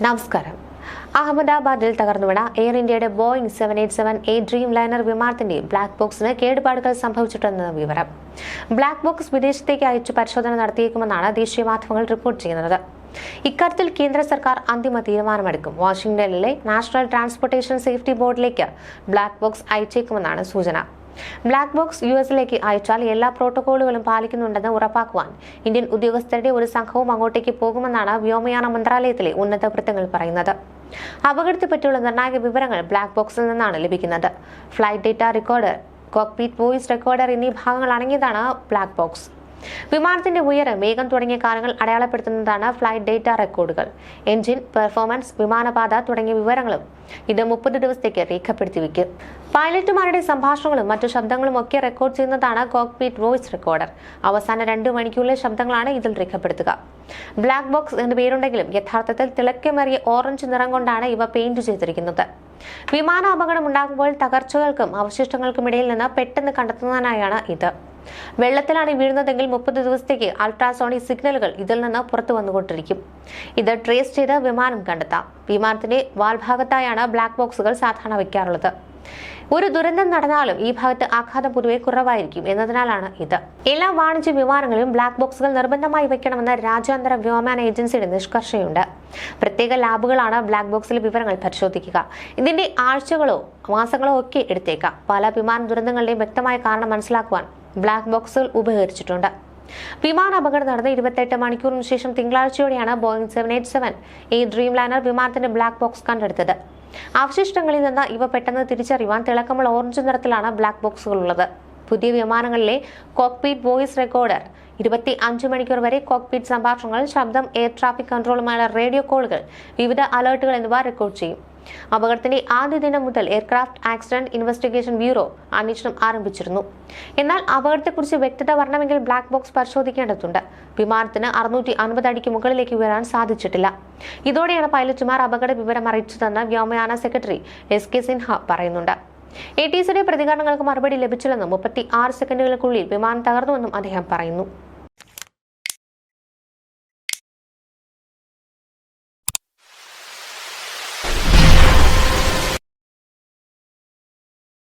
നമസ്കാരം. അഹമ്മദാബാദിൽ തകർന്നുവീണ എയർ ഇന്ത്യയുടെ ബോയിംഗ് 787 ഡ്രീം ലൈനർ വിമാനത്തിന്റെ ബ്ലാക്ക് ബോക്സിന് കേടുപാടുകൾ സംഭവിച്ചിട്ടുണ്ടെന്ന വിവരം. ബ്ലാക്ക് ബോക്സ് വിദേശത്തേക്ക് അയച്ചു പരിശോധന നടത്തിയേക്കുമെന്നാണ് ദേശീയ മാധ്യമങ്ങൾ റിപ്പോർട്ട് ചെയ്യുന്നത്. ഇക്കാര്യത്തിൽ കേന്ദ്ര സർക്കാർ അന്തിമ തീരുമാനമെടുക്കും. വാഷിംഗ്ടണിലെ നാഷണൽ ട്രാൻസ്പോർട്ടേഷൻ സേഫ്റ്റി ബോർഡിലേക്ക് ബ്ലാക്ക് ബോക്സ് അയച്ചേക്കുമെന്നാണ് സൂചന. ബ്ലാക്ക് ബോക്സ് യുഎസിലേക്ക് അയച്ചാൽ എല്ലാ പ്രോട്ടോകോളുകളും പാലിക്കുന്നുണ്ടെന്ന് ഉറപ്പാക്കുവാൻ ഇന്ത്യൻ ഉദ്യോഗസ്ഥരുടെ ഒരു സംഘവും അങ്ങോട്ടേക്ക് പോകുമെന്നാണ് വ്യോമയാന മന്ത്രാലയത്തിലെ ഉന്നത വൃത്തങ്ങൾ പറയുന്നത്. അപകടത്തെപ്പറ്റിയുള്ള നിർണായക വിവരങ്ങൾ ബ്ലാക്ക് ബോക്സിൽ നിന്നാണ് ലഭിക്കുന്നത്. Flight data recorder, cockpit voice recorder എന്നീ ഭാഗങ്ങൾ അടങ്ങിയതാണ് ബ്ലാക്ക് ബോക്സ്. വിമാനത്തിന്റെ ഉയരം, വേഗം തുടങ്ങിയ കാര്യങ്ങൾ അടയാളപ്പെടുത്തുന്നതാണ് ഫ്ലൈറ്റ് ഡേറ്റ റെക്കോർഡുകൾ. എഞ്ചിൻ പെർഫോമൻസ്, വിമാനപാത തുടങ്ങിയ വിവരങ്ങളും ഇത് 30 ദിവസത്തേക്ക് രേഖപ്പെടുത്തി വയ്ക്കും. പൈലറ്റുമാരുടെ സംഭാഷണങ്ങളും മറ്റു ശബ്ദങ്ങളും ഒക്കെ റെക്കോർഡ് ചെയ്യുന്നതാണ് കോക്ക്പിറ്റ് വോയിസ് റെക്കോർഡർ. അവസാന 2 മണിക്കൂറിലെ ശബ്ദങ്ങളാണ് ഇതിൽ രേഖപ്പെടുത്തുക. ബ്ലാക്ക് ബോക്സ് എന്ന് പേരുണ്ടെങ്കിലും യഥാർത്ഥത്തിൽ തിളക്കമേറിയ ഓറഞ്ച് നിറം കൊണ്ടാണ് ഇവ പെയിന്റ് ചെയ്തിരിക്കുന്നത്. വിമാന അപകടം ഉണ്ടാകുമ്പോൾ തകർച്ചകൾക്കും അവശിഷ്ടങ്ങൾക്കുമിടയിൽ നിന്ന് പെട്ടെന്ന് കണ്ടെത്തുന്നതിനായാണ് ഇത്. വെള്ളത്തിലാണ് വീഴുന്നതെങ്കിൽ 30 ദിവസത്തേക്ക് അൾട്രാസോണിക് സിഗ്നലുകൾ ഇതിൽ നിന്ന് പുറത്തു വന്നുകൊണ്ടിരിക്കും. ഇത് ട്രേസ് ചെയ്ത് വിമാനം കണ്ടെത്താം. വിമാനത്തിന്റെ വാൽഭാഗത്തായാണ് ബ്ലാക്ക് ബോക്സുകൾ സാധാരണ വയ്ക്കാറുള്ളത്. ഒരു ദുരന്തം നടന്നാലും ഈ ഭാഗത്ത് ആഘാതം പൊതുവെ കുറവായിരിക്കും എന്നതിനാലാണ് ഇത്. എല്ലാ വാണിജ്യ വിമാനങ്ങളിലും ബ്ലാക്ക് ബോക്സുകൾ നിർബന്ധമായി വയ്ക്കണമെന്ന രാജ്യാന്തര വ്യോമയാന ഏജൻസിയുടെ നിഷ്കർഷയുണ്ട്. പ്രത്യേക ലാബുകളാണ് ബ്ലാക്ക് ബോക്സിലെ വിവരങ്ങൾ പരിശോധിക്കുക. ഇതിന്റെ ആഴ്ചകളോ മാസങ്ങളോ ഒക്കെ എടുത്തേക്കാം. പല വിമാന ദുരന്തങ്ങളുടെയും വ്യക്തമായ കാരണം മനസ്സിലാക്കുവാൻ ബ്ലാക്ക് ബോക്സുകൾ ഉപകരിച്ചിട്ടുണ്ട്. വിമാന അപകടം നടന്ന 28 മണിക്കൂറിന് ശേഷം തിങ്കളാഴ്ചയോടെയാണ് ബോയിംഗ് 787 ഡ്രീം ലൈനർ വിമാനത്തിന്റെ ബ്ലാക്ക് ബോക്സ് കണ്ടെടുത്തത്. അവശിഷ്ടങ്ങളിൽ നിന്ന് ഇവ പെട്ടെന്ന് തിരിച്ചറിയുവാൻ തിളക്കമുള്ള ഓറഞ്ച് നിറത്തിലാണ് ബ്ലാക്ക് ബോക്സുകൾ ഉള്ളത്. പുതിയ വിമാനങ്ങളിലെ കോക്ക്പിറ്റ് വോയിസ് റെക്കോർഡർ 25 മണിക്കൂർ വരെ കോക്ക്പിറ്റ് സംഭാഷണങ്ങൾ, ശബ്ദം, എയർ ട്രാഫിക് കൺട്രോളുമായുള്ള റേഡിയോ കോളുകൾ, വിവിധ അലേർട്ടുകൾ എന്നിവ റെക്കോർഡ് ചെയ്യും. അപകടത്തിന്റെ ആദ്യ ദിനം മുതൽ എയർക്രാഫ്റ്റ് ആക്സിഡന്റ് ഇൻവെസ്റ്റിഗേഷൻ ബ്യൂറോ അന്വേഷണം ആരംഭിച്ചിരുന്നു. എന്നാൽ അപകടത്തെക്കുറിച്ച് വ്യക്തത വരണമെങ്കിൽ ബ്ലാക്ക് ബോക്സ് പരിശോധിക്കേണ്ടതുണ്ട്. വിമാനത്തിന് 650 അടിക്ക് മുകളിലേക്ക് ഉയരാൻ സാധിച്ചിട്ടില്ല. ഇതോടെയാണ് പൈലറ്റുമാർ അപകട വിവരം അറിയിച്ചതെന്ന് വ്യോമയാന സെക്രട്ടറി SK സിൻഹ പറയുന്നുണ്ട്. ATCയുടെ പ്രതികരണങ്ങൾക്ക് മറുപടി ലഭിച്ചില്ലെന്നും 36 സെക്കൻഡുകൾക്കുള്ളിൽ വിമാനം തകർന്നുവെന്നും അദ്ദേഹം പറയുന്നു.